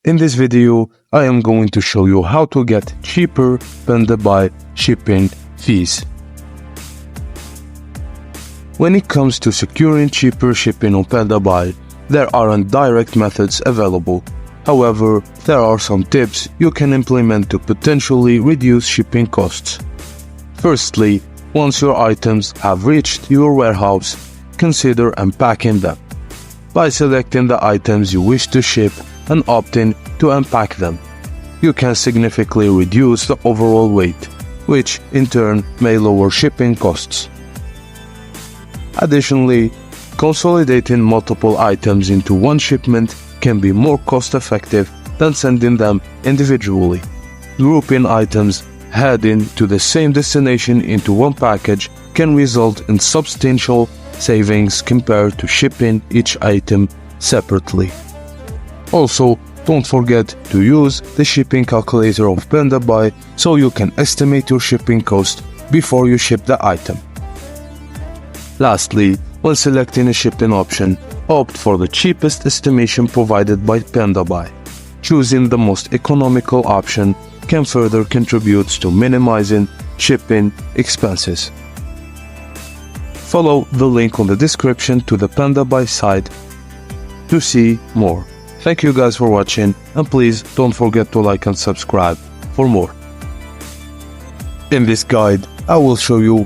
In this video, I am going to show you how to get cheaper Pandabuy shipping fees. When it comes to securing cheaper shipping on Pandabuy, there aren't direct methods available. However, there are some tips you can implement to potentially reduce shipping costs. Firstly, once your items have reached your warehouse, consider unpacking them. By selecting the items you wish to ship and opting to unpack them, you can significantly reduce the overall weight, which in turn may lower shipping costs. Additionally, consolidating multiple items into one shipment can be more cost-effective than sending them individually. Grouping items heading to the same destination into one package can result in substantial savings compared to shipping each item separately. Also, don't forget to use the shipping calculator of Pandabuy so you can estimate your shipping cost before you ship the item. Lastly, when selecting a shipping option, opt for the cheapest estimation provided by Pandabuy. Choosing the most economical option can further contribute to minimizing shipping expenses. Follow the link on the description to the Pandabuy site to see more. Thank you guys for watching, and please don't forget to like and subscribe for more. In this guide, I will show you